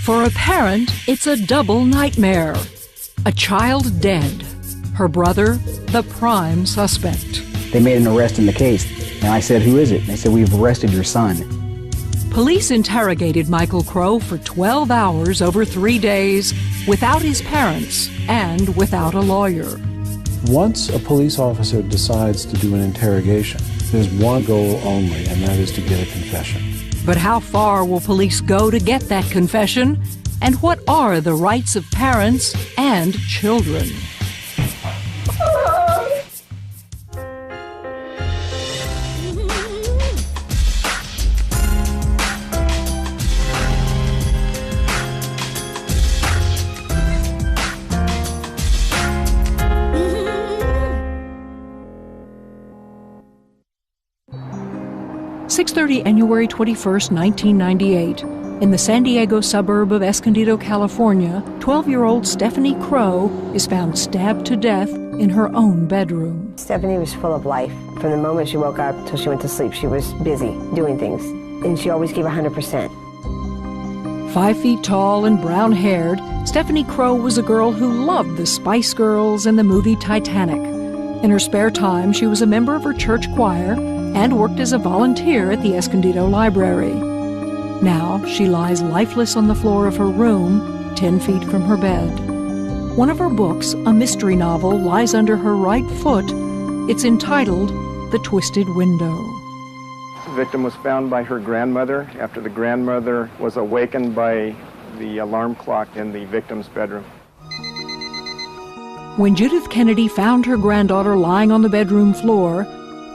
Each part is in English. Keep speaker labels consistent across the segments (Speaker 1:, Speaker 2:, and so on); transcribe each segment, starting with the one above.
Speaker 1: For a parent, it's a double nightmare. A child dead. Her brother, the prime suspect.
Speaker 2: They made an arrest in the case, and I said, "Who is it?" They said, "We've arrested your son."
Speaker 1: Police interrogated Michael Crowe for 12 hours over 3 days without his parents and without a lawyer.
Speaker 3: Once a police officer decides to do an interrogation, there's one goal only, and that is to get a confession.
Speaker 1: But how far will police go to get that confession? And what are the rights of parents and children? January 21st, 1998. In the San Diego suburb of Escondido, California, 12-year-old Stephanie Crowe is found stabbed to death in her own bedroom.
Speaker 4: Stephanie was full of life. From the moment she woke up till she went to sleep, she was busy doing things, and she always gave 100%.
Speaker 1: 5 feet tall and brown-haired, Stephanie Crowe was a girl who loved the Spice Girls and the movie Titanic. In her spare time, she was a member of her church choir and worked as a volunteer at the Escondido Library. Now, she lies lifeless on the floor of her room, 10 feet from her bed. One of her books, a mystery novel, lies under her right foot. It's entitled The Twisted Window.
Speaker 5: The victim was found by her grandmother after the grandmother was awakened by the alarm clock in the victim's bedroom.
Speaker 1: When Judith Kennedy found her granddaughter lying on the bedroom floor,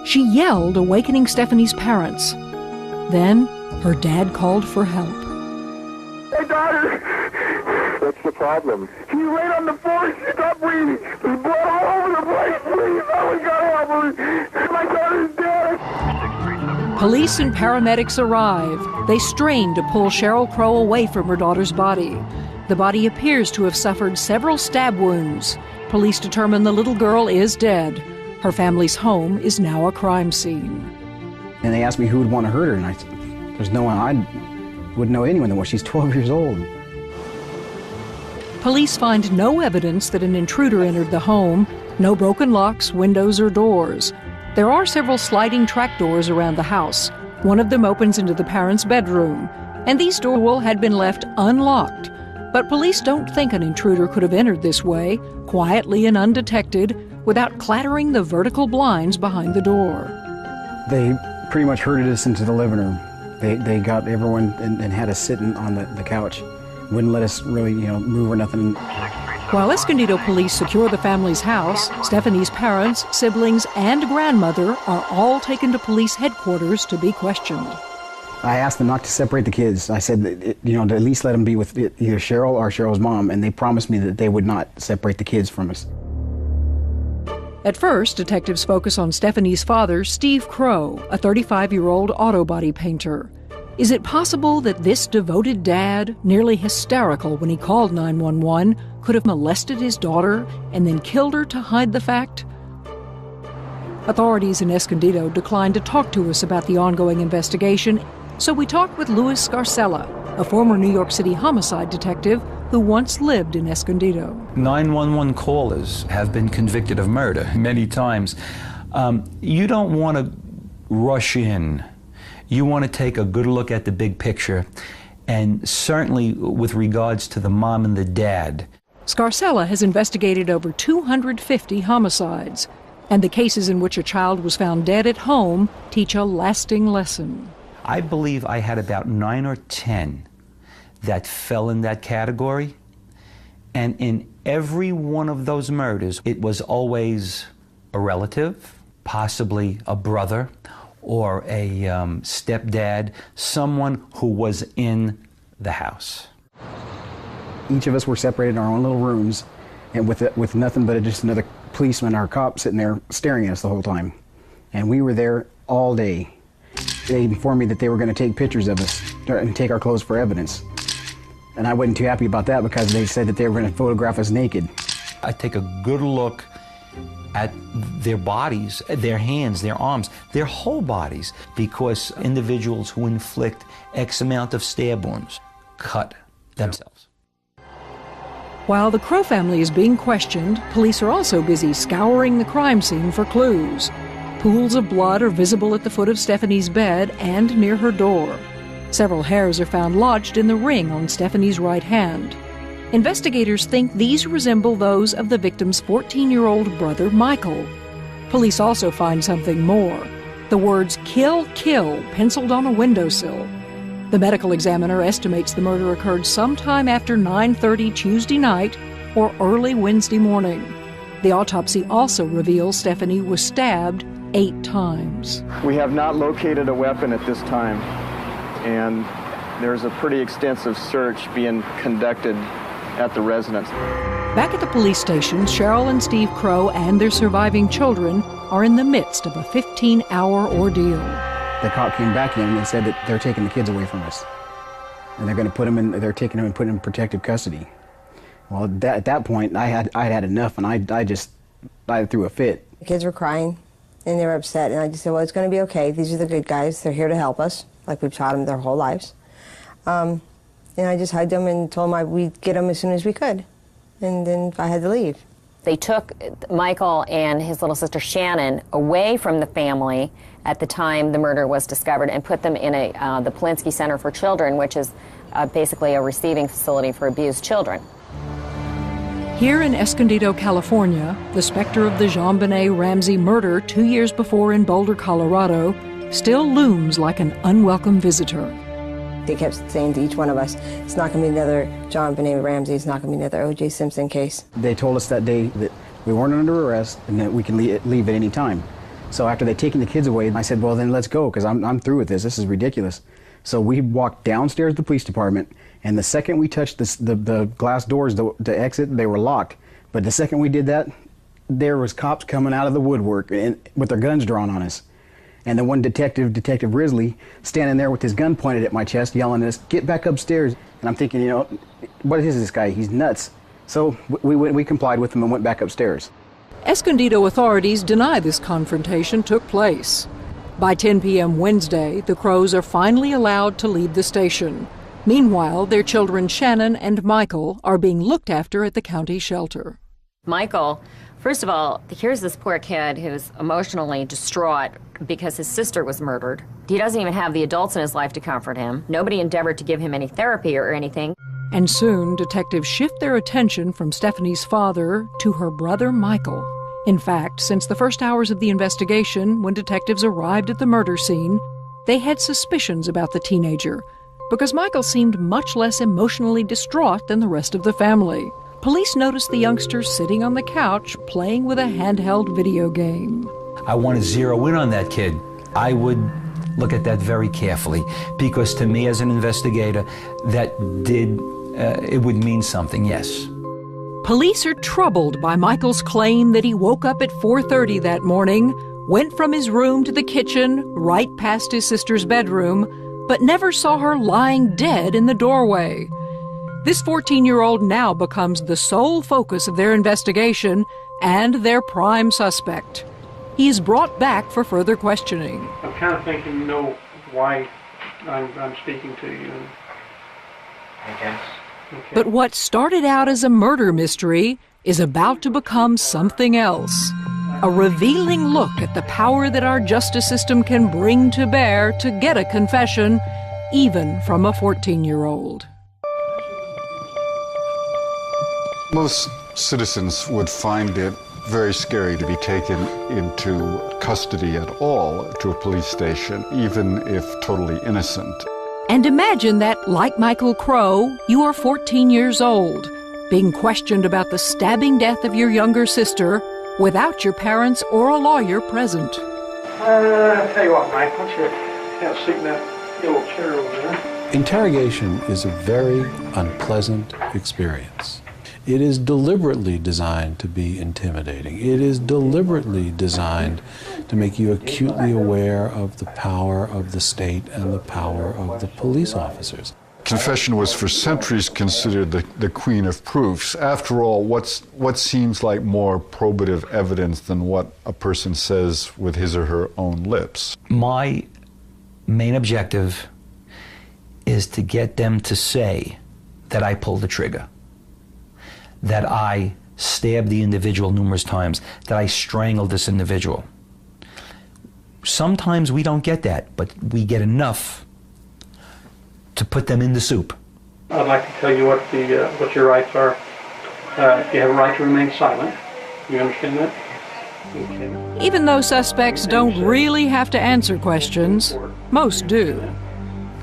Speaker 1: she yelled, awakening Stephanie's parents. Then, her dad called for help.
Speaker 6: Hey, daughter! What's the problem? She's right on the floor. She stopped breathing. There's blood all over the place. Please, oh, we gotta help her. My daughter's dead.
Speaker 1: Police and paramedics arrive. They strain to pull Cheryl Crowe away from her daughter's body. The body appears to have suffered several stab wounds. Police determine the little girl is dead. Her family's home is now a crime scene.
Speaker 2: And they asked me who would want to hurt her, and I said, there's no one. I wouldn't know anyone. Well, she's 12 years old.
Speaker 1: Police find no evidence that an intruder entered the home, no broken locks, windows, or doors. There are several sliding trap doors around the house. One of them opens into the parents' bedroom, and these doors had been left unlocked. But police don't think an intruder could have entered this way, quietly and undetected, without clattering the vertical blinds behind the door.
Speaker 2: They pretty much herded us into the living room. They got everyone and had us sitting on the couch. Wouldn't let us really, move or nothing.
Speaker 1: While Escondido police secure the family's house, Stephanie's parents, siblings, and grandmother are all taken to police headquarters to be questioned.
Speaker 2: I asked them not to separate the kids. I said, to at least let them be with either Cheryl or Cheryl's mom, and they promised me that they would not separate the kids from us.
Speaker 1: At first, detectives focus on Stephanie's father, Steve Crowe, a 35-year-old auto body painter. Is it possible that this devoted dad, nearly hysterical when he called 911, could have molested his daughter and then killed her to hide the fact? Authorities in Escondido declined to talk to us about the ongoing investigation, so we talked with Louis Scarcella, a former New York City homicide detective who once lived in Escondido.
Speaker 7: 911 callers have been convicted of murder many times. You don't want to rush in. You want to take a good look at the big picture, and certainly with regards to the mom and the dad.
Speaker 1: Scarcella has investigated over 250 homicides, and the cases in which a child was found dead at home teach a lasting lesson.
Speaker 7: I believe I had about 9 or 10 that fell in that category, and in every one of those murders, it was always a relative, possibly a brother, or a stepdad, someone who was in the house.
Speaker 2: Each of us were separated in our own little rooms, and with nothing but just another policeman or cop sitting there staring at us the whole time. And we were there all day. They informed me that they were going to take pictures of us and take our clothes for evidence. And I wasn't too happy about that because they said that they were going to photograph us naked.
Speaker 7: I take a good look at their bodies, their hands, their arms, their whole bodies, because individuals who inflict X amount of stab wounds, cut themselves.
Speaker 1: While the Crowe family is being questioned, police are also busy scouring the crime scene for clues. Pools of blood are visible at the foot of Stephanie's bed and near her door. Several hairs are found lodged in the ring on Stephanie's right hand. Investigators think these resemble those of the victim's 14-year-old brother, Michael. Police also find something more: the words "kill, kill" penciled on a windowsill. The medical examiner estimates the murder occurred sometime after 9:30 Tuesday night or early Wednesday morning. The autopsy also reveals Stephanie was stabbed 8 times.
Speaker 5: We have not located a weapon at this time, and there's a pretty extensive search being conducted at the residence.
Speaker 1: Back at the police station, Cheryl and Steve Crowe and their surviving children are in the midst of a 15-hour ordeal.
Speaker 2: The cop came back in and said that they're taking the kids away from us, and they're going to put them in. They're taking them and putting them in protective custody. Well, at that point, I had enough, and I threw a fit.
Speaker 4: The kids were crying, and they were upset, and I just said, well, it's going to be okay. These are the good guys. They're here to help us, like we've taught them their whole lives. And I just hugged them and told them we'd get them as soon as we could, and then I had to leave.
Speaker 8: They took Michael and his little sister Shannon away from the family at the time the murder was discovered and put them in the Polinsky Center for Children, which is basically a receiving facility for abused children.
Speaker 1: Here in Escondido, California, the specter of the JonBenet Ramsey murder 2 years before in Boulder, Colorado, still looms like an unwelcome visitor.
Speaker 4: They kept saying to each one of us, it's not going to be another JonBenet Ramsey, it's not going to be another O.J. Simpson case.
Speaker 2: They told us that day that we weren't under arrest and that we can leave at any time. So after they'd taken the kids away, I said, well, then let's go, because I'm through with this. This is ridiculous. So we walked downstairs to the police department, and the second we touched the glass doors to exit, they were locked. But the second we did that, there was cops coming out of the woodwork with their guns drawn on us. And the one detective, Detective Risley, standing there with his gun pointed at my chest, yelling at us, get back upstairs. And I'm thinking, what is this guy? He's nuts. So we complied with him and went back upstairs.
Speaker 1: Escondido authorities deny this confrontation took place. By 10 p.m. Wednesday, the Crowes are finally allowed to leave the station. Meanwhile, their children Shannon and Michael are being looked after at the county shelter.
Speaker 8: Michael, first of all, here's this poor kid who's emotionally distraught because his sister was murdered. He doesn't even have the adults in his life to comfort him. Nobody endeavored to give him any therapy or anything.
Speaker 1: And soon, detectives shift their attention from Stephanie's father to her brother Michael. In fact, since the first hours of the investigation, when detectives arrived at the murder scene, they had suspicions about the teenager, because Michael seemed much less emotionally distraught than the rest of the family. Police noticed the youngster sitting on the couch playing with a handheld video game.
Speaker 7: I want to zero in on that kid. I would look at that very carefully, because to me as an investigator, it would mean something, yes.
Speaker 1: Police are troubled by Michael's claim that he woke up at 4:30 that morning, went from his room to the kitchen, right past his sister's bedroom, but never saw her lying dead in the doorway. This 14-year-old now becomes the sole focus of their investigation and their prime suspect. He is brought back for further questioning.
Speaker 9: I'm kind of thinking you know why I'm speaking to you.
Speaker 10: I guess.
Speaker 9: Okay.
Speaker 1: But what started out as a murder mystery is about to become something else. A revealing look at the power that our justice system can bring to bear to get a confession, even from a 14-year-old.
Speaker 11: Most citizens would find it very scary to be taken into custody at all to a police station, even if totally innocent.
Speaker 1: And imagine that, like Michael Crowe, you are 14 years old, being questioned about the stabbing death of your younger sister without your parents or a lawyer present.
Speaker 9: I'll tell you what, Mike, why don't you have a seat in that little chair over there?
Speaker 3: Interrogation is a very unpleasant experience. It is deliberately designed to be intimidating. It is deliberately designed to make you acutely aware of the power of the state and the power of the police officers.
Speaker 11: Confession was for centuries considered the queen of proofs. After all, what seems like more probative evidence than what a person says with his or her own lips?
Speaker 7: My main objective is to get them to say that I pulled the trigger, that I stabbed the individual numerous times, that I strangled this individual. Sometimes we don't get that, but we get enough to put them in the soup.
Speaker 9: I'd like to tell you what your rights are. You have a right to remain silent. You understand that? Okay.
Speaker 1: Even though suspects don't really have to answer questions, most do.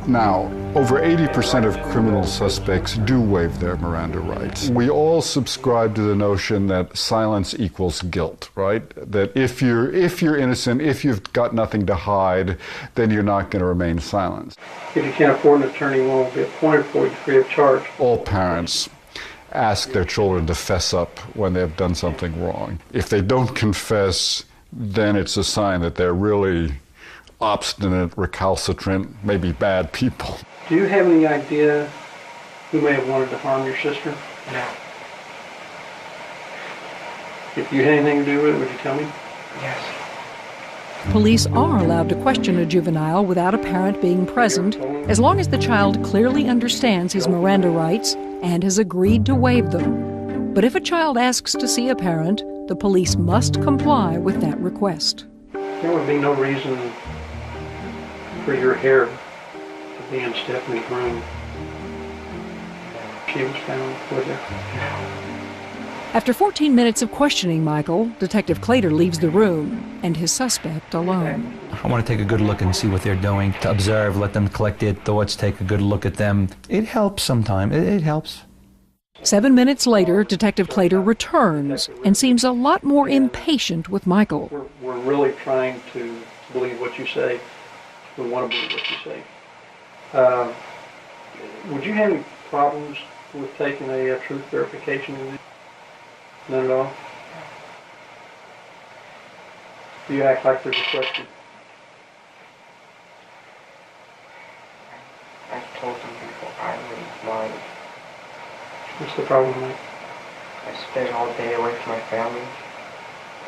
Speaker 11: Now, over 80% of criminal suspects do waive their Miranda rights. We all subscribe to the notion that silence equals guilt, right? That if you're innocent, if you've got nothing to hide, then you're not going to remain silent.
Speaker 9: If you can't afford an attorney, one will be appointed for you free of charge.
Speaker 11: All parents ask their children to fess up when they've done something wrong. If they don't confess, then it's a sign that they're really obstinate, recalcitrant, maybe bad people.
Speaker 9: Do you have any idea who may have wanted to harm your sister?
Speaker 10: No.
Speaker 9: If you had anything to do with it, would you tell me?
Speaker 10: Yes.
Speaker 1: Police are allowed to question a juvenile without a parent being present, as long as the child clearly understands his Miranda rights and has agreed to waive them. But if a child asks to see a parent, the police must comply with that request.
Speaker 9: There would be no reason for your hair to be in Stephanie's room. She was found with her.
Speaker 1: After 14 minutes of questioning Michael, Detective Clater leaves the room and his suspect alone.
Speaker 7: I want to take a good look and see what they're doing, to observe, let them collect their thoughts, take a good look at them. It helps sometimes. It helps.
Speaker 1: 7 minutes later, Detective Clater returns and seems a lot more impatient with Michael.
Speaker 9: We're really trying to believe what you say. We want to believe what you say. Would you have any problems with taking a truth verification? None at all? Do you act like there's a question?
Speaker 10: I've told them before, I wouldn't mind.
Speaker 9: What's the problem, Mike?
Speaker 10: I spent all day away from my family.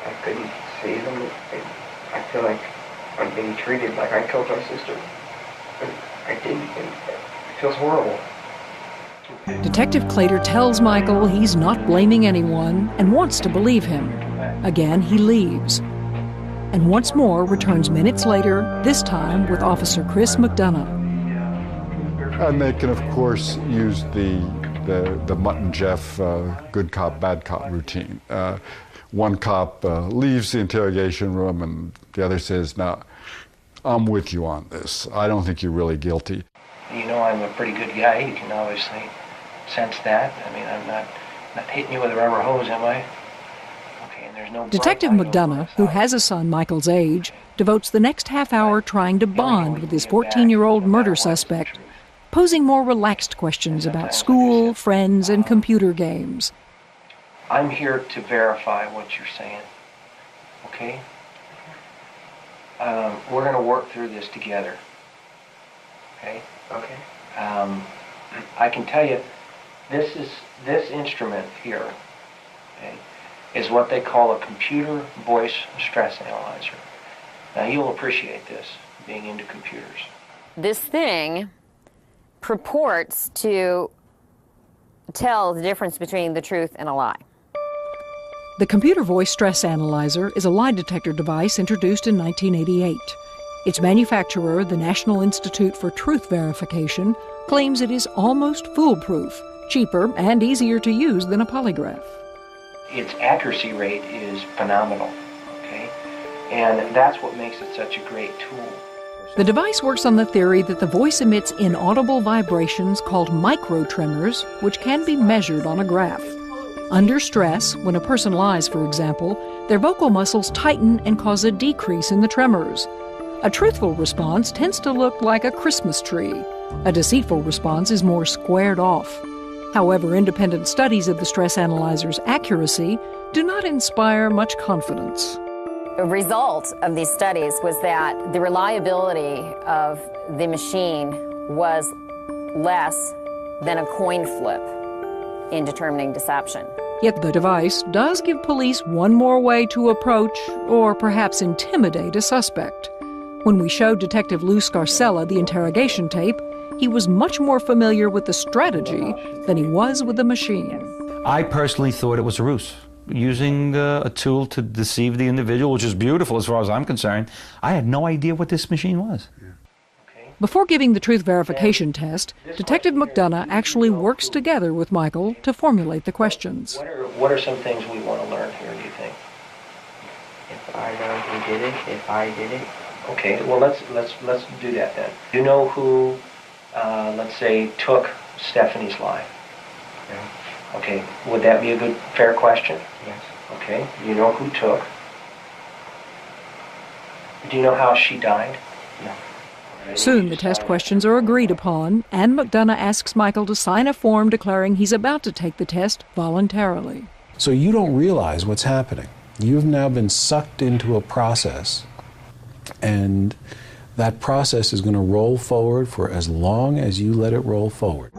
Speaker 10: I couldn't see them. I feel like I'm being treated like I killed my sister. And I didn't, and it feels horrible.
Speaker 1: Detective Clater tells Michael he's not blaming anyone and wants to believe him. Again, he leaves. And once more returns minutes later, this time with Officer Chris McDonough.
Speaker 11: And they can, of course, use the Mutt and Jeff good cop, bad cop routine. One cop leaves the interrogation room and the other says, "Now, I'm with you on this. I don't think you're really guilty."
Speaker 12: You know I'm a pretty good guy. You can obviously sense that. I mean, I'm not hitting you with a rubber hose, am I? Okay, and there's no...
Speaker 1: Detective McDonough, who has a son Michael's age, devotes the next half hour trying to bond with his 14-year-old murder suspect, posing more relaxed questions about school, friends, and computer games.
Speaker 12: I'm here to verify what you're saying, okay? We're going to work through this together, okay?
Speaker 10: Okay.
Speaker 12: I can tell you, this instrument here, okay, is what they call a computer voice stress analyzer. Now you'll appreciate this, being into computers.
Speaker 8: This thing purports to tell the difference between the truth and a lie.
Speaker 1: The computer voice stress analyzer is a lie detector device introduced in 1988. Its manufacturer, the National Institute for Truth Verification, claims it is almost foolproof, cheaper, and easier to use than a polygraph.
Speaker 12: Its accuracy rate is phenomenal, okay? And that's what makes it such a great tool.
Speaker 1: The device works on the theory that the voice emits inaudible vibrations called microtremors, which can be measured on a graph. Under stress, when a person lies, for example, their vocal muscles tighten and cause a decrease in the tremors. A truthful response tends to look like a Christmas tree. A deceitful response is more squared off. However, independent studies of the stress analyzer's accuracy do not inspire much confidence.
Speaker 8: The result of these studies was that the reliability of the machine was less than a coin flip in determining deception.
Speaker 1: Yet the device does give police one more way to approach or perhaps intimidate a suspect. When we showed Detective Lou Scarcella the interrogation tape, he was much more familiar with the strategy than he was with the machine.
Speaker 7: I personally thought it was a ruse, using a tool to deceive the individual, which is beautiful as far as I'm concerned. I had no idea what this machine was.
Speaker 1: Before giving the truth verification test, Detective McDonough actually works together with Michael to formulate the questions.
Speaker 12: What are some things we want to learn here, do you think?
Speaker 10: If I know who did it, if I did it.
Speaker 12: Okay, well, let's do that then. Do you know who, let's say, took Stephanie's life?
Speaker 10: No.
Speaker 12: Okay, would that be a good, fair question?
Speaker 10: Yes.
Speaker 12: Okay, do you know who took? Do you know how she died?
Speaker 10: No.
Speaker 1: Soon the test questions are agreed upon, and McDonough asks Michael to sign a form declaring he's about to take the test voluntarily.
Speaker 3: So you don't realize what's happening. You've now been sucked into a process, and that process is going to roll forward for as long as you let it roll forward.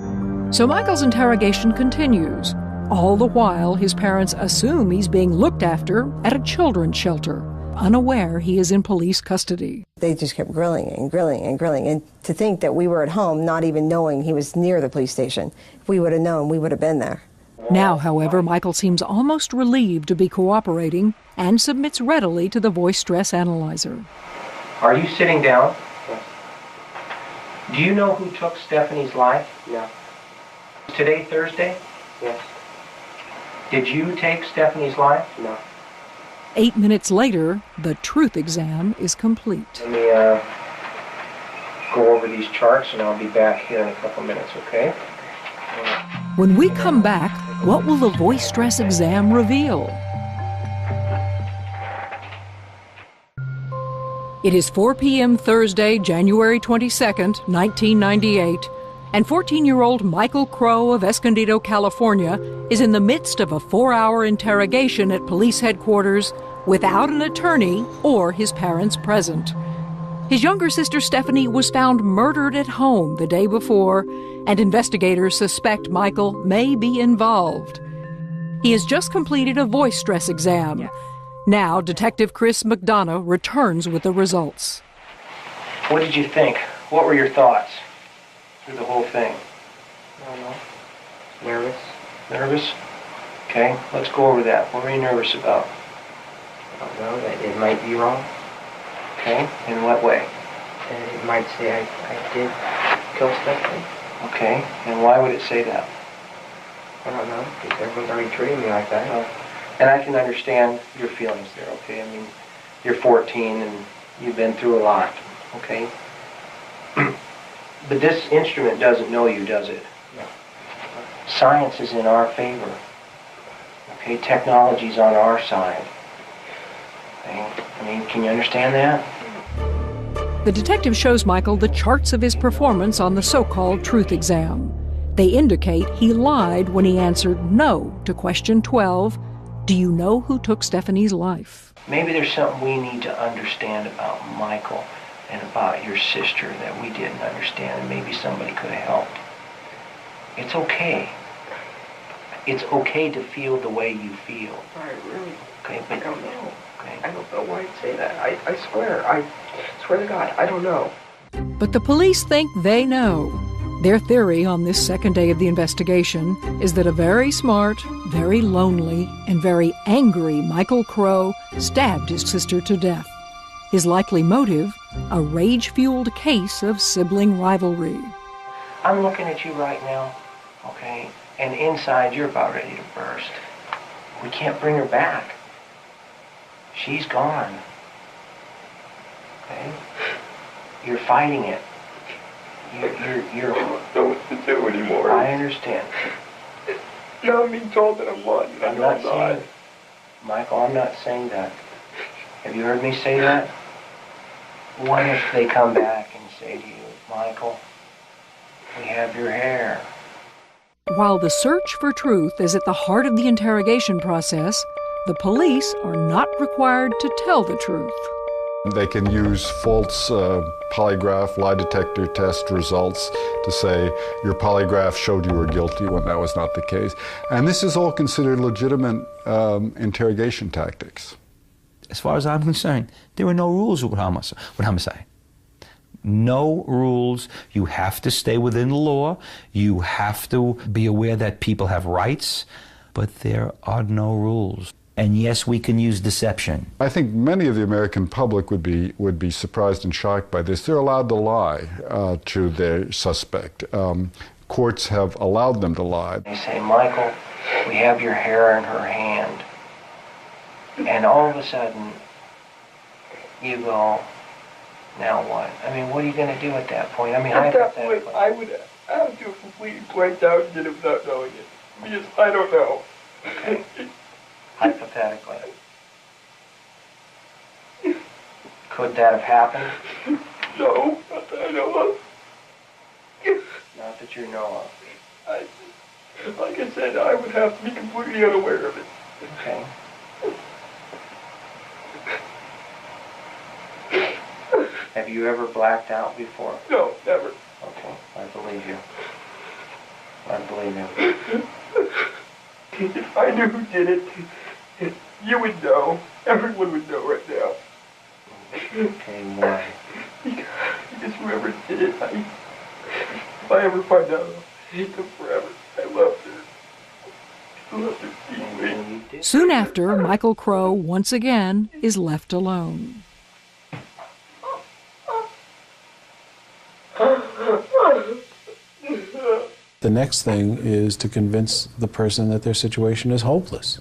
Speaker 1: So Michael's interrogation continues. All the while, his parents assume he's being looked after at a children's shelter, unaware he is in police custody.
Speaker 4: They just kept grilling and grilling and grilling. And to think that we were at home, not even knowing he was near the police station. If we would have known, we would have been there.
Speaker 1: Now, however, Michael seems almost relieved to be cooperating and submits readily to the voice stress analyzer.
Speaker 12: Are you sitting down?
Speaker 10: Yes.
Speaker 12: Do you know who took Stephanie's life?
Speaker 10: No.
Speaker 12: Today Thursday?
Speaker 10: Yes.
Speaker 12: Did you take Stephanie's life?
Speaker 10: No.
Speaker 1: 8 minutes later, the truth exam is complete.
Speaker 12: Let me go over these charts, and I'll be back here in a couple minutes, okay?
Speaker 1: When we come back, what will the voice stress exam reveal? It is 4 p.m. Thursday, January 22nd, 1998, and 14-year-old Michael Crowe of Escondido, California, is in the midst of a 4-hour interrogation at police headquarters without an attorney or his parents present. His younger sister Stephanie was found murdered at home the day before, and investigators suspect Michael may be involved. He has just completed a voice stress exam. Yes. Now, Detective Chris McDonough returns with the results.
Speaker 12: What did you think? What were your thoughts through the whole thing?
Speaker 10: I don't know. Nervous.
Speaker 12: Nervous? Okay, let's go over that. What were you nervous about?
Speaker 10: I don't know, that it might be wrong.
Speaker 12: Okay, in what way?
Speaker 10: And it might say I did kill Stephanie.
Speaker 12: Okay, and why would it say that?
Speaker 10: I don't know, because everyone's already treating me like that.
Speaker 12: And I can understand your feelings there, okay? I mean, you're 14 and you've been through a lot, okay? But this instrument doesn't know you, does it?
Speaker 10: No.
Speaker 12: Science is in our favor, okay? Technology's on our side. Okay? I mean, can you understand that?
Speaker 1: The detective shows Michael the charts of his performance on the so-called truth exam. They indicate he lied when he answered no to question 12, do you know who took Stephanie's life?
Speaker 12: Maybe there's something we need to understand about Michael and about your sister that we didn't understand, and maybe somebody could have helped. It's okay. It's okay to feel the way you feel.
Speaker 10: I really,
Speaker 12: okay, but
Speaker 10: I don't know.
Speaker 12: Okay.
Speaker 10: I don't know why I'd say that. I swear to God, I don't know.
Speaker 1: But the police think they know. Their theory on this second day of the investigation is that a very smart, very lonely, and very angry Michael Crowe stabbed his sister to death. His likely motive, a rage-fueled case of sibling rivalry.
Speaker 12: I'm looking at you right now, okay, and inside you're about ready to burst. We can't bring her back. She's gone. Okay? You're fighting it. You're
Speaker 6: I don't know what to do anymore.
Speaker 12: I understand.
Speaker 6: Now I'm being told that I'm one.
Speaker 12: I'm not saying, Michael, I'm not saying that. Have you heard me say that? What if they come back and say to you, Michael, we have your hair?
Speaker 1: While the search for truth is at the heart of the interrogation process, the police are not required to tell the truth.
Speaker 11: They can use false polygraph lie detector test results to say your polygraph showed you were guilty when that was not the case. And this is all considered legitimate interrogation tactics.
Speaker 7: As far as I'm concerned, there were no rules with homicide. no rules. You have to stay within the law. You have to be aware that people have rights, but there are no rules. And yes, we can use deception.
Speaker 11: I think many of the American public would be surprised and shocked by this. They're allowed to lie to their suspect. Courts have allowed them to lie.
Speaker 12: They say, Michael, we have your hair in her hand. And all of a sudden, you go, now what? I mean, what are you going to do at that point? I mean,
Speaker 6: at that point, I would have to completely blank out and get him without knowing it. Because I don't know.
Speaker 12: Okay. Hypothetically. Could that have happened?
Speaker 6: No, not that I know of.
Speaker 12: Not that you know of.
Speaker 6: Like I said, I would have to be completely unaware of it.
Speaker 12: Okay. Have you ever blacked out before?
Speaker 6: No, never.
Speaker 12: Okay, I believe you. I believe you.
Speaker 6: If I knew who did it, you would know. Everyone would know right now.
Speaker 12: Okay, why?
Speaker 6: Because whoever did it, if I ever find out, I'll hate them forever. I loved her. I loved her deeply.
Speaker 1: Soon after, Michael Crowe once again is left alone.
Speaker 3: The next thing is to convince the person that their situation is hopeless.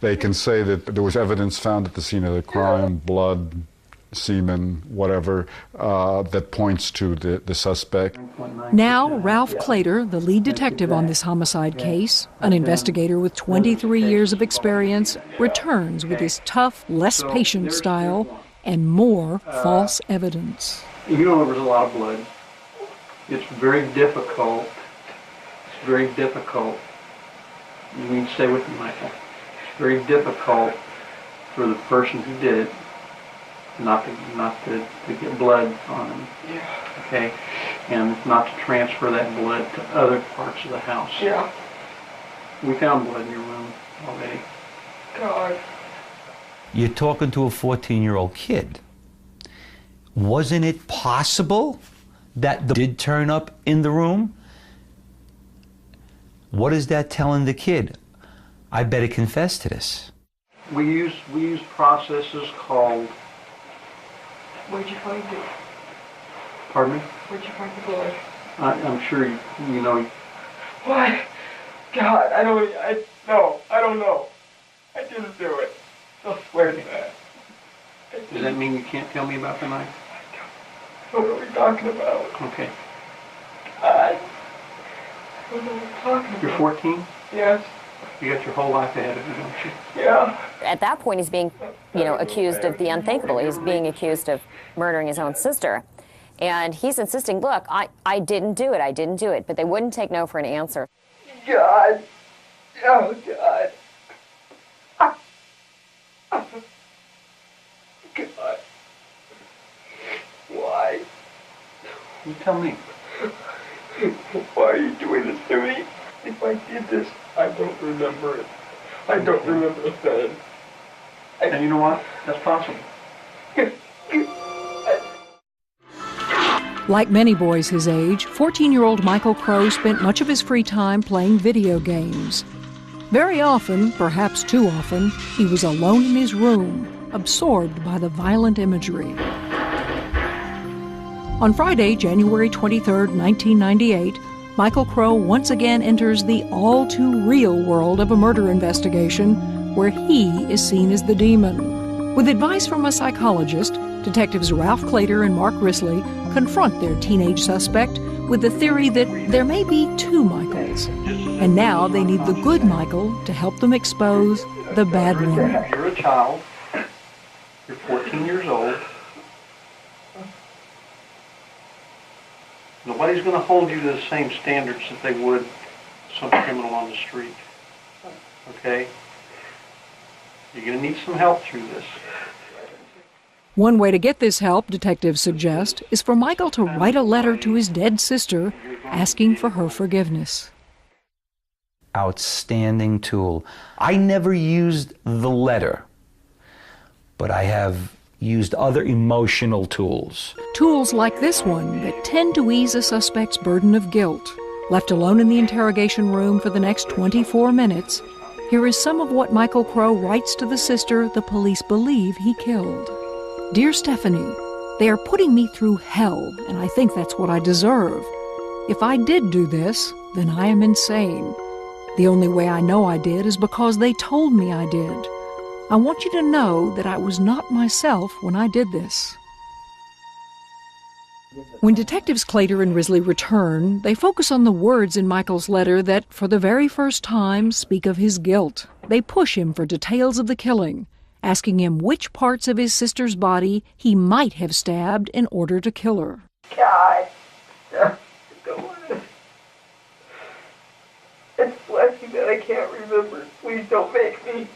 Speaker 11: They can say that there was evidence found at the scene of the crime, blood, semen, whatever, that points to the suspect.
Speaker 1: Now, Ralph Clater, the lead detective on this homicide case, an investigator with 23 years of experience, returns with his tough, less patient style and more false evidence.
Speaker 9: You know, there was a lot of blood. It's very difficult. It's very difficult. You need to stay with me, Michael. It's very difficult for the person who did it not to get blood on him.
Speaker 6: Yeah.
Speaker 9: Okay? And not to transfer that blood to other parts of the house.
Speaker 6: Yeah.
Speaker 9: We found blood in your room already.
Speaker 6: God.
Speaker 7: You're talking to a 14-year-old kid. Wasn't it possible that did turn up in the room? What is that telling the kid? I better confess to this.
Speaker 9: We use processes called.
Speaker 6: Where'd you find it?
Speaker 9: Pardon me?
Speaker 6: Where'd you find the blood?
Speaker 9: I'm sure you know.
Speaker 6: Why? God, I don't know. I didn't do it. I swear to that.
Speaker 9: Does that mean you can't tell me about the knife?
Speaker 6: What are we talking about?
Speaker 9: Okay.
Speaker 6: I don't know what we're talking about.
Speaker 9: You're 14?
Speaker 6: Yes.
Speaker 9: You got your whole life ahead of you, don't you?
Speaker 6: Yeah.
Speaker 8: At that point, he's being, accused of the unthinkable. He's being accused of murdering his own sister. And he's insisting, look, I didn't do it, I didn't do it. But they wouldn't take no for an answer.
Speaker 6: God. Oh, God. God. Why?
Speaker 9: You tell me.
Speaker 6: Why are you doing this to me? If I did this, I don't remember it. I don't remember a thing.
Speaker 9: And you know what? That's possible.
Speaker 1: Like many boys his age, 14-year-old Michael Crowe spent much of his free time playing video games. Very often, perhaps too often, he was alone in his room, absorbed by the violent imagery. On Friday, January 23, 1998, Michael Crowe once again enters the all-too-real world of a murder investigation where he is seen as the demon. With advice from a psychologist, detectives Ralph Clater and Mark Risley confront their teenage suspect with the theory that there may be two Michaels. And now they need the good Michael to help them expose the bad one.
Speaker 9: You're a child. You're 14 years old. Nobody's going to hold you to the same standards that they would some criminal on the street. Okay? You're going to need some help through this.
Speaker 1: One way to get this help, detectives suggest, is for Michael to write a letter to his dead sister asking for her forgiveness.
Speaker 7: Outstanding tool. I never used the letter but I have used other emotional tools.
Speaker 1: Tools like this one that tend to ease a suspect's burden of guilt. Left alone in the interrogation room for the next 24 minutes, here is some of what Michael Crowe writes to the sister the police believe he killed. Dear Stephanie, they are putting me through hell, and I think that's what I deserve. If I did do this, then I am insane. The only way I know I did is because they told me I did. I want you to know that I was not myself when I did this. When Detectives Claytor and Risley return, they focus on the words in Michael's letter that, for the very first time, speak of his guilt. They push him for details of the killing, asking him which parts of his sister's body he might have stabbed in order to kill her.
Speaker 10: God, don't want to. It's a blessing that I can't remember. Please don't make me.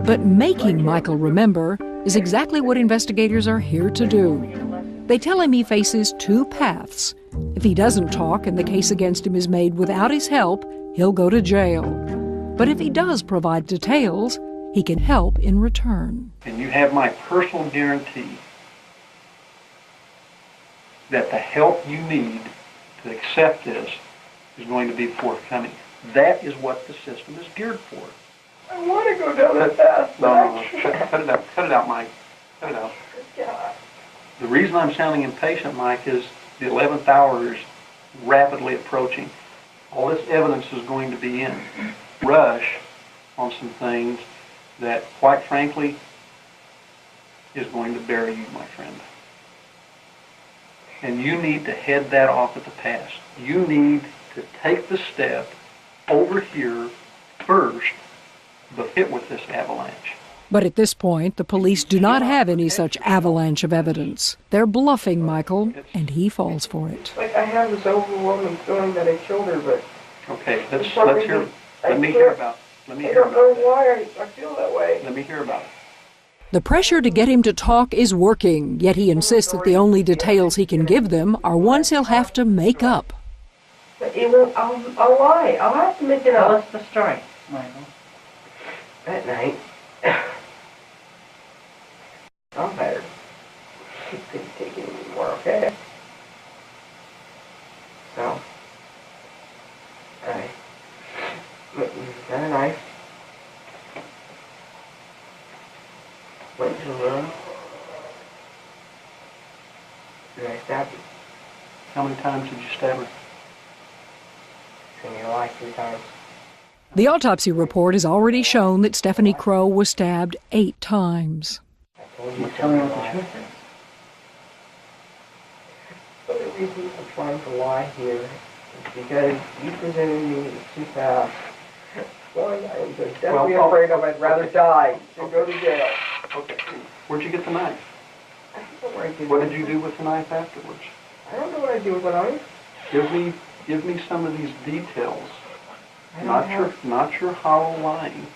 Speaker 1: But making Michael remember is exactly what investigators are here to do. They tell him he faces two paths. If he doesn't talk and the case against him is made without his help, he'll go to jail. But if he does provide details, he can help in return.
Speaker 9: And you have my personal guarantee that the help you need to accept this is going to be forthcoming. That is what the system is geared for.
Speaker 10: I want to go down that path.
Speaker 9: No, cut it out. Cut it out, Mike. Cut it out.
Speaker 10: God.
Speaker 9: The reason I'm sounding impatient, Mike, is the 11th hour is rapidly approaching. All this evidence is going to be in. Rush on some things that, quite frankly, is going to bury you, my friend. And you need to head that off at the pass. You need to take the step over here first, but hit with this avalanche.
Speaker 1: But at this point, the police do not have any such avalanche of evidence. They're bluffing Michael, and he falls for it.
Speaker 10: Like, I have this overwhelming feeling that I killed her, but...
Speaker 9: Okay, let's hear. Let me hear about it.
Speaker 10: I don't know why I feel that way.
Speaker 9: Let me hear about it.
Speaker 1: The pressure to get him to talk is working, yet he insists that the only details he can give them are ones he'll have to make up.
Speaker 10: But it won't, I'll lie. I'll have to make it up.
Speaker 13: Tell us the story, Michael.
Speaker 10: That night, I'm tired. She couldn't take it anymore, okay? So, I got a knife, went to the room, and I stabbed her.
Speaker 9: How many times did you stab her?
Speaker 10: In your life 3 times.
Speaker 1: The autopsy report has already shown that Stephanie Crowe was stabbed 8 times.
Speaker 13: Well, tell me what the truth is.
Speaker 10: The only reason I'm trying to lie here is because you presented me with 2 paths. One, I am just deathly afraid of. I'd rather die than go to jail.
Speaker 9: Okay. Where'd you get the knife?
Speaker 10: I don't know where I did.
Speaker 9: What did you do with the knife afterwards?
Speaker 10: I don't know what I did with the knife.
Speaker 9: Give me some of these details. Not your hollow lying.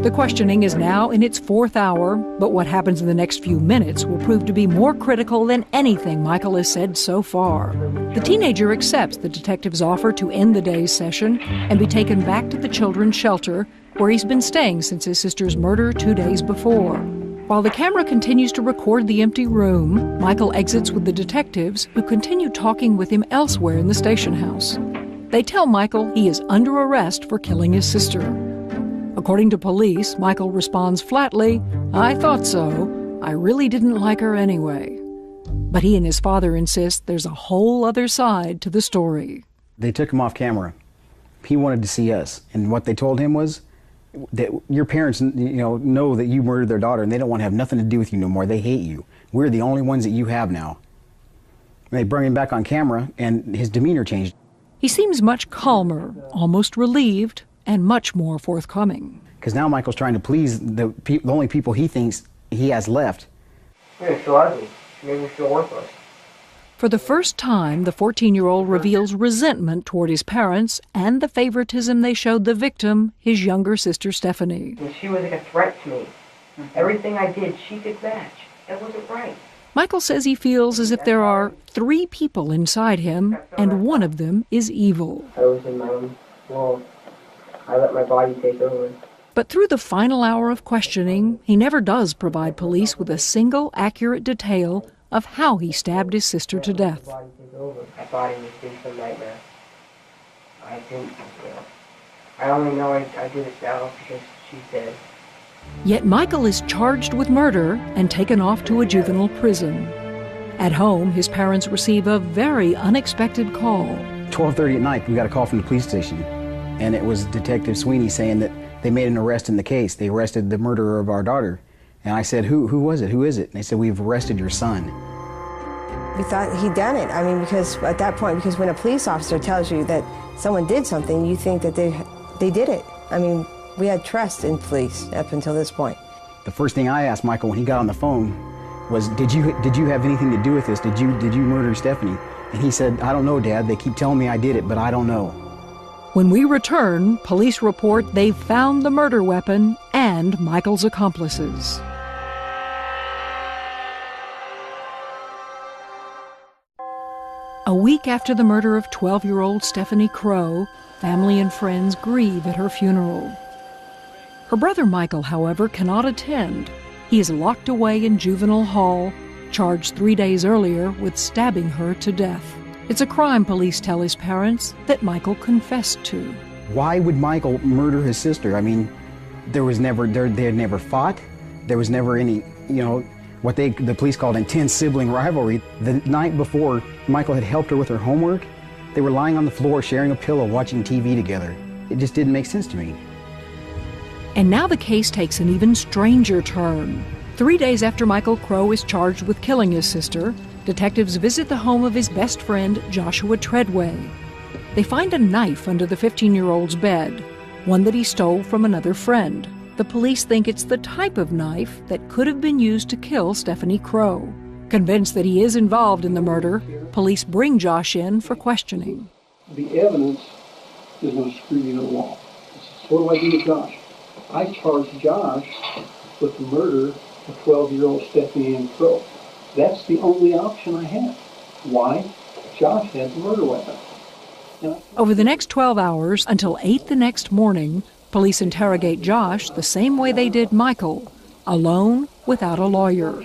Speaker 1: The questioning is now in its 4th hour, but what happens in the next few minutes will prove to be more critical than anything Michael has said so far. The teenager accepts the detective's offer to end the day's session and be taken back to the children's shelter, where he's been staying since his sister's murder 2 days before. While the camera continues to record the empty room, Michael exits with the detectives, who continue talking with him elsewhere in the station house. They tell Michael he is under arrest for killing his sister. According to police, Michael responds flatly, "I thought so. I really didn't like her anyway." But he and his father insist there's a whole other side to the story.
Speaker 2: They took him off camera. He wanted to see us, and what they told him was that your parents, know that you murdered their daughter, and they don't want to have nothing to do with you no more. They hate you. We're the only ones that you have now. And they brought him back on camera, and his demeanor changed.
Speaker 1: He seems much calmer, almost relieved, and much more forthcoming.
Speaker 2: Because now Michael's trying to please the only people he thinks he has left.
Speaker 10: She made me feel ugly. She made me feel worthless.
Speaker 1: For the first time, the 14-year-old reveals resentment toward his parents and the favoritism they showed the victim, his younger sister Stephanie.
Speaker 10: And she was like a threat to me. Everything I did, she could match. That wasn't right.
Speaker 1: Michael says he feels as if there are 3 people inside him, and one of them is evil.
Speaker 10: I was in my own world. I let my body take over.
Speaker 1: But through the final hour of questioning, he never does provide police with a single accurate detail of how he stabbed his sister to death.
Speaker 10: I thought he was in some nightmare. I didn't, I only know I did it now because she's dead.
Speaker 1: Yet Michael is charged with murder and taken off to a juvenile prison. At home, his parents receive a very unexpected call.
Speaker 2: 12:30 at night, we got a call from the police station, and it was Detective Sweeney saying that they made an arrest in the case. They arrested the murderer of our daughter. And I said, who was it? Who is it? And they said, we've arrested your son.
Speaker 4: We thought he'd done it. I mean, because at that point, because when a police officer tells you that someone did something, you think that they did it. I mean, we had trust in police up until this point.
Speaker 2: The first thing I asked Michael when he got on the phone was, did you have anything to do with this? Did you murder Stephanie? And he said, I don't know, Dad. They keep telling me I did it, but I don't know.
Speaker 1: When we return, police report they've found the murder weapon and Michael's accomplices. A week after the murder of 12-year-old Stephanie Crowe, family and friends grieve at her funeral. Her brother Michael, however, cannot attend. He is locked away in juvenile hall, charged 3 days earlier with stabbing her to death. It's a crime, police tell his parents, that Michael confessed to.
Speaker 2: Why would Michael murder his sister? I mean, they had never fought. There was never any, what the police called intense sibling rivalry. The night before, Michael had helped her with her homework. They were lying on the floor, sharing a pillow, watching TV together. It just didn't make sense to me.
Speaker 1: And now the case takes an even stranger turn. 3 days after Michael Crowe is charged with killing his sister, detectives visit the home of his best friend, Joshua Treadway. They find a knife under the 15-year-old's bed, one that he stole from another friend. The police think it's the type of knife that could have been used to kill Stephanie Crowe. Convinced that he is involved in the murder, police bring Josh in for questioning.
Speaker 9: The evidence is going to screw you to the wall. So what do I do with Josh? I charge Josh with the murder of 12-year-old Stephanie Ann Crowe. That's the only option I have. Why? Josh had the murder weapon.
Speaker 1: Over the next 12 hours, until 8 the next morning, police interrogate Josh the same way they did Michael, alone, without a lawyer.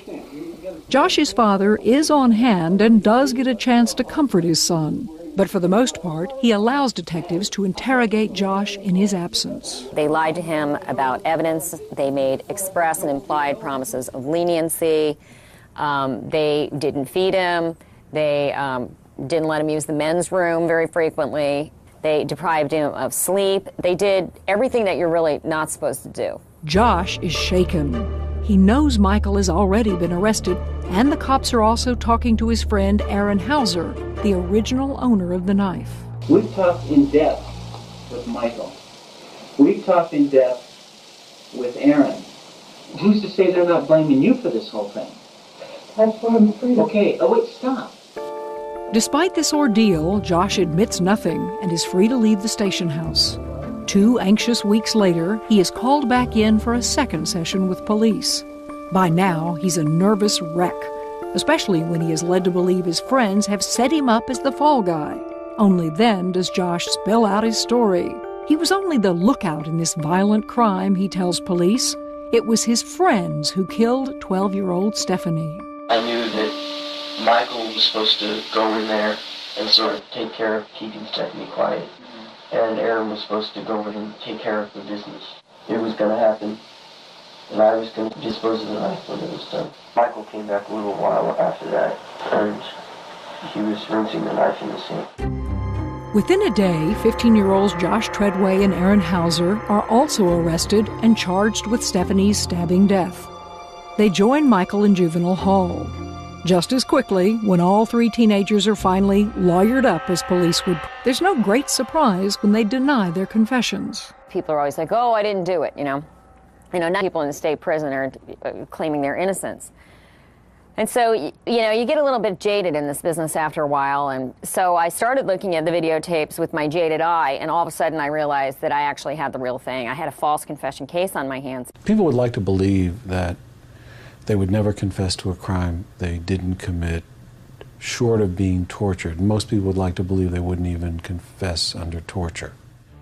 Speaker 1: Josh's father is on hand and does get a chance to comfort his son. But for the most part, he allows detectives to interrogate Josh in his absence.
Speaker 8: They lied to him about evidence. They made express and implied promises of leniency. They didn't feed him. They didn't let him use the men's room very frequently. They deprived him of sleep. They did everything that you're really not supposed to do.
Speaker 1: Josh is shaken. He knows Michael has already been arrested, and the cops are also talking to his friend Aaron Hauser, the original owner of the knife.
Speaker 14: We've talked in depth with Michael. We've talked in depth with Aaron. Who's to say they're not blaming you for this whole thing?
Speaker 9: That's what I'm afraid of.
Speaker 14: Okay, wait, stop.
Speaker 1: Despite this ordeal, Josh admits nothing and is free to leave the station house. 2 anxious weeks later, he is called back in for a second session with police. By now, he's a nervous wreck, especially when he is led to believe his friends have set him up as the fall guy. Only then does Josh spill out his story. He was only the lookout in this violent crime, he tells police. It was his friends who killed 12-year-old Stephanie.
Speaker 10: I knew that Michael was supposed to go in there and sort of take care of keeping Stephanie quiet. And Aaron was supposed to go in and take care of the business. It was going to happen, and I was going to dispose of the knife when it was done. Michael came back a little while after that, and he was rinsing the knife in the sink.
Speaker 1: Within a day, 15-year-olds Josh Treadway and Aaron Hauser are also arrested and charged with Stephanie's stabbing death. They join Michael in juvenile hall. Just as quickly, when all 3 teenagers are finally lawyered up, as police would, there's no great surprise when they deny their confessions.
Speaker 8: People are always like, oh, I didn't do it, now people in the state prison are claiming their innocence. And so, you get a little bit jaded in this business after a while, and so I started looking at the videotapes with my jaded eye, and all of a sudden I realized that I actually had the real thing. I had a false confession case on my hands.
Speaker 3: People would like to believe that they would never confess to a crime they didn't commit, short of being tortured. Most people would like to believe they wouldn't even confess under torture.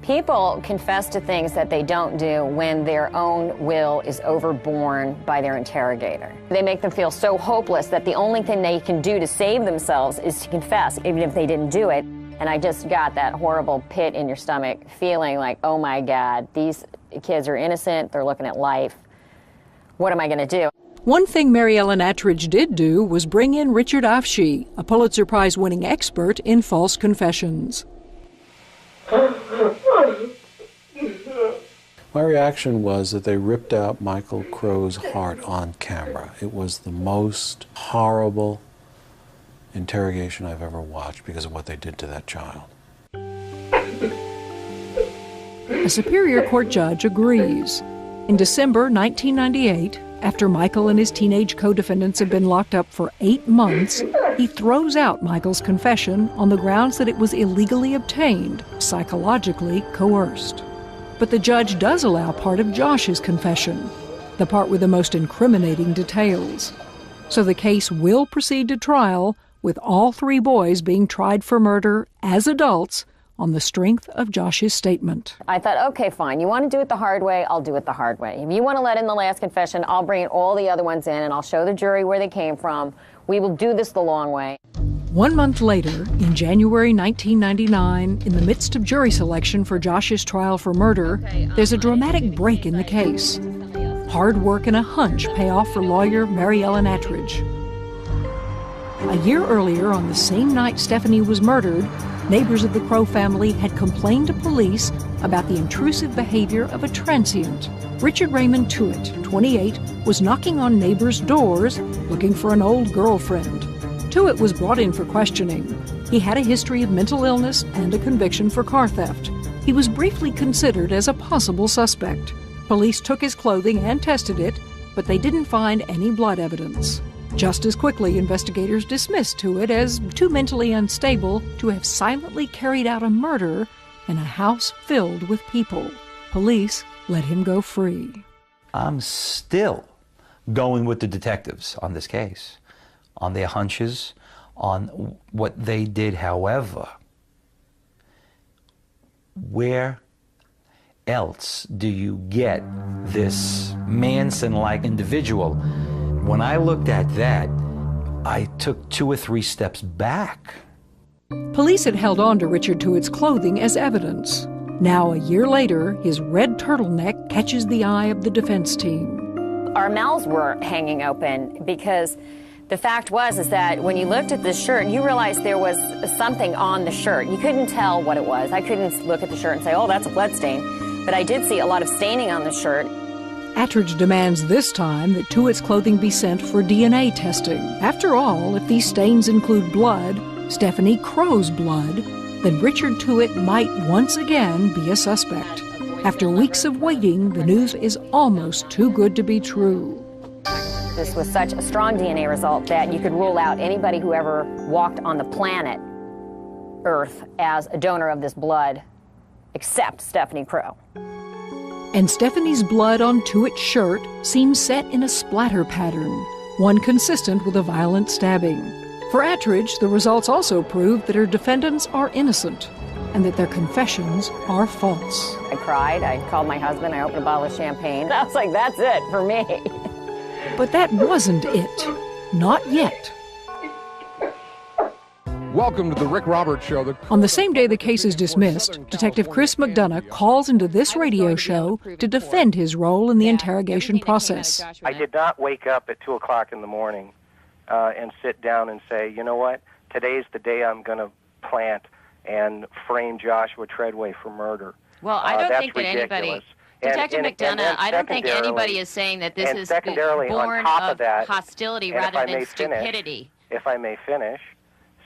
Speaker 8: People confess to things that they don't do when their own will is overborne by their interrogator. They make them feel so hopeless that the only thing they can do to save themselves is to confess, even if they didn't do it. And I just got that horrible pit in your stomach feeling like, oh my God, these kids are innocent, they're looking at life. What am I going to do?
Speaker 1: One thing Mary Ellen Attridge did do was bring in Richard Afshee, a Pulitzer Prize-winning expert in false confessions.
Speaker 3: My reaction was that they ripped out Michael Crowe's heart on camera. It was the most horrible interrogation I've ever watched because of what they did to that child.
Speaker 1: A Superior Court judge agrees. In December 1998, after Michael and his teenage co-defendants had been locked up for 8 months, he throws out Michael's confession on the grounds that it was illegally obtained, psychologically coerced. But the judge does allow part of Josh's confession, the part with the most incriminating details. So the case will proceed to trial, with all 3 boys being tried for murder as adults on the strength of Josh's statement.
Speaker 8: I thought, okay, fine. You want to do it the hard way, I'll do it the hard way. If you want to let in the last confession, I'll bring all the other ones in and I'll show the jury where they came from. We will do this the long way.
Speaker 1: 1 month later, in January 1999, in the midst of jury selection for Josh's trial for murder, there's a dramatic break in the case. Hard work and a hunch pay off for lawyer Mary Ellen Attridge. A year earlier, on the same night Stephanie was murdered, neighbors of the Crowe family had complained to police about the intrusive behavior of a transient. Richard Raymond Tuitt, 28, was knocking on neighbors' doors looking for an old girlfriend. Tuitt was brought in for questioning. He had a history of mental illness and a conviction for car theft. He was briefly considered as a possible suspect. Police took his clothing and tested it, but they didn't find any blood evidence. Just as quickly, investigators dismissed Tuitt as too mentally unstable to have silently carried out a murder in a house filled with people. Police let him go free.
Speaker 7: I'm still going with the detectives on this case, on their hunches, on what they did. However, where else do you get this Manson-like individual? When I looked at that, I took 2 or 3 steps back.
Speaker 1: Police had held on to Richard Tuitt's clothing as evidence. Now, a year later, his red turtleneck catches the eye of the defense team.
Speaker 8: Our mouths were hanging open because the fact is that when you looked at this shirt, you realized there was something on the shirt. You couldn't tell what it was. I couldn't look at the shirt and say, oh, that's a blood stain. But I did see a lot of staining on the shirt.
Speaker 1: Attridge demands this time that Tuitt's clothing be sent for DNA testing. After all, if these stains include blood, Stephanie Crowe's blood, then Richard Tuitt might once again be a suspect. After weeks of waiting, the news is almost too good to be true.
Speaker 8: This was such a strong DNA result that you could rule out anybody who ever walked on the planet Earth as a donor of this blood, except Stephanie Crowe.
Speaker 1: And Stephanie's blood on Tuitt's shirt seems set in a splatter pattern, one consistent with a violent stabbing. For Attridge, the results also prove that her defendants are innocent and that their confessions are false.
Speaker 8: I cried, I called my husband, I opened a bottle of champagne. I was like, that's it for me.
Speaker 1: But that wasn't it. Not yet.
Speaker 15: Welcome to the Rick Roberts Show.
Speaker 1: On the same day the case is dismissed, Detective Chris McDonough calls into this radio show to defend his role in the interrogation process.
Speaker 12: I did not wake up at 2 o'clock in the morning and sit down and say, you know what, today's the day I'm going to plant and frame Joshua Treadway for murder.
Speaker 16: Well, I don't think that
Speaker 12: ridiculous.
Speaker 16: anybody... Detective McDonough, I don't think anybody is saying that this is born of hostility rather than stupidity.
Speaker 12: If I may finish,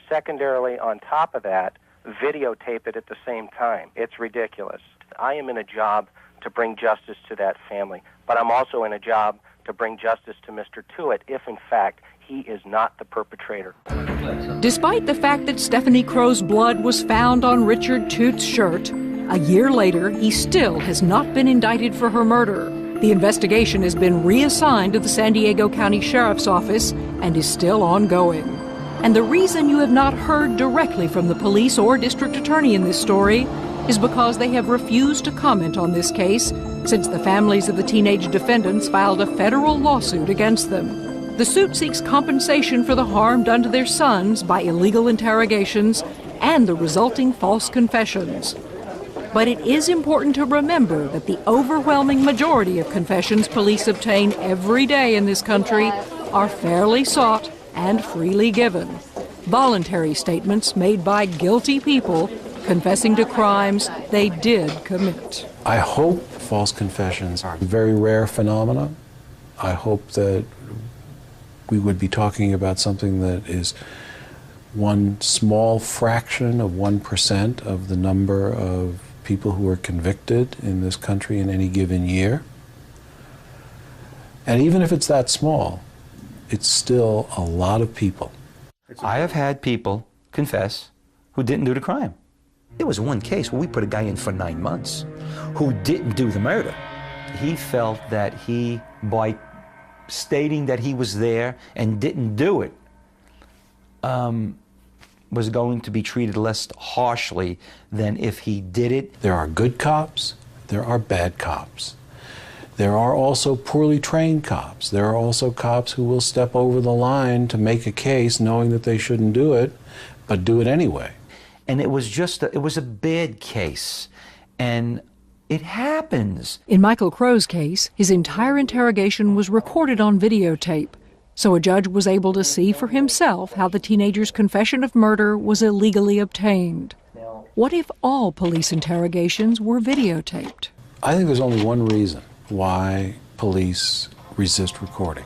Speaker 12: secondarily, on top of that, videotape it at the same time. It's ridiculous. I am in a job to bring justice to that family, but I'm also in a job to bring justice to Mr. Tuitt if, in fact, he is not the perpetrator.
Speaker 1: Despite the fact that Stephanie Crowe's blood was found on Richard Tuitt's shirt, a year later, he still has not been indicted for her murder. The investigation has been reassigned to the San Diego County Sheriff's Office and is still ongoing. And the reason you have not heard directly from the police or district attorney in this story is because they have refused to comment on this case since the families of the teenage defendants filed a federal lawsuit against them. The suit seeks compensation for the harm done to their sons by illegal interrogations and the resulting false confessions. But it is important to remember that the overwhelming majority of confessions police obtain every day in this country are fairly sought and freely given. Voluntary statements made by guilty people confessing to crimes they did commit.
Speaker 3: I hope false confessions are a very rare phenomenon. I hope that we would be talking about something that is one small fraction of 1% of the number of people who are convicted in this country in any given year. And even if it's that small, it's still a lot of people.
Speaker 7: I have had people confess who didn't do the crime. There was one case where we put a guy in for 9 months who didn't do the murder. He felt that he, by stating that he was there and didn't do it, was going to be treated less harshly than if he did it.
Speaker 3: There are good cops, there are bad cops. There are also poorly trained cops. There are also cops who will step over the line to make a case knowing that they shouldn't do it, but do it anyway.
Speaker 7: And it was just, it was a bad case. And it happens.
Speaker 1: In Michael Crowe's case, his entire interrogation was recorded on videotape, so a judge was able to see for himself how the teenager's confession of murder was illegally obtained. What if all police interrogations were videotaped?
Speaker 3: I think there's only one reason why police resist recording.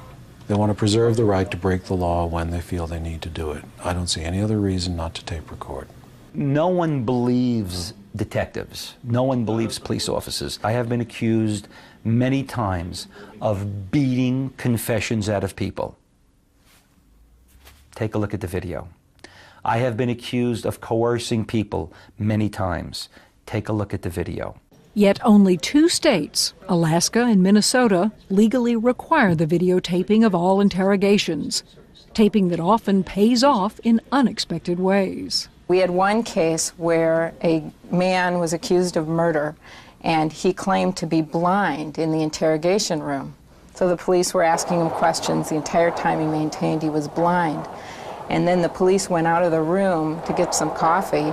Speaker 3: They want to preserve the right to break the law when they feel they need to do it. I don't see any other reason not to tape record.
Speaker 7: No one believes detectives. No one believes police officers. I have been accused many times of beating confessions out of people. Take a look at the video. I have been accused of coercing people many times. Take a look at the video.
Speaker 1: Yet only 2 states, Alaska and Minnesota, legally require the videotaping of all interrogations, taping that often pays off in unexpected ways.
Speaker 17: We had one case where a man was accused of murder, and he claimed to be blind in the interrogation room. So the police were asking him questions the entire time he maintained he was blind. And then the police went out of the room to get some coffee,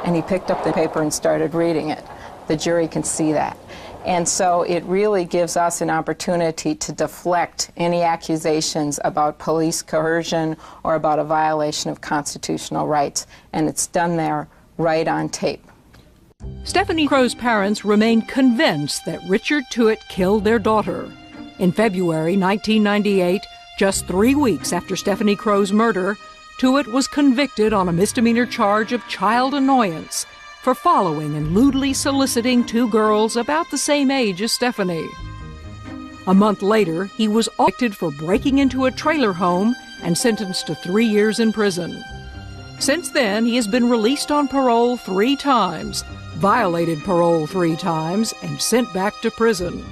Speaker 17: and he picked up the paper and started reading it. The jury can see that. And so it really gives us an opportunity to deflect any accusations about police coercion or about a violation of constitutional rights. And it's done there right on tape.
Speaker 1: Stephanie Crowe's parents remained convinced that Richard Tuitt killed their daughter. In February 1998, just 3 weeks after Stephanie Crowe's murder, Tuitt was convicted on a misdemeanor charge of child annoyance for following and lewdly soliciting 2 girls about the same age as Stephanie. A month later, he was convicted for breaking into a trailer home and sentenced to 3 years in prison. Since then, he has been released on parole 3 times, violated parole 3 times, and sent back to prison.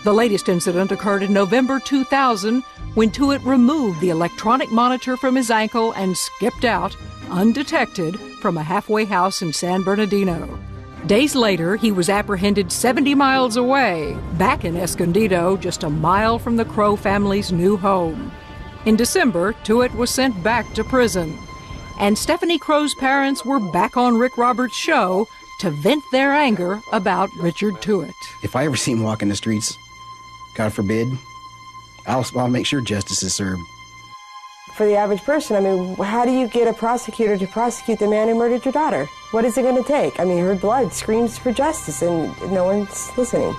Speaker 1: The latest incident occurred in November 2000 when Tuitt removed the electronic monitor from his ankle and skipped out, undetected, from a halfway house in San Bernardino. Days later, he was apprehended 70 miles away, back in Escondido, just a mile from the Crowe family's new home. In December, Tuitt was sent back to prison. And Stephanie Crowe's parents were back on Rick Roberts' show to vent their anger about Richard Tuitt.
Speaker 2: If I ever see him walking the streets, God forbid, I'll make sure justice is served.
Speaker 4: For the average person, I mean, how do you get a prosecutor to prosecute the man who murdered your daughter? What is it going to take? I mean, her blood screams for justice, and no one's listening.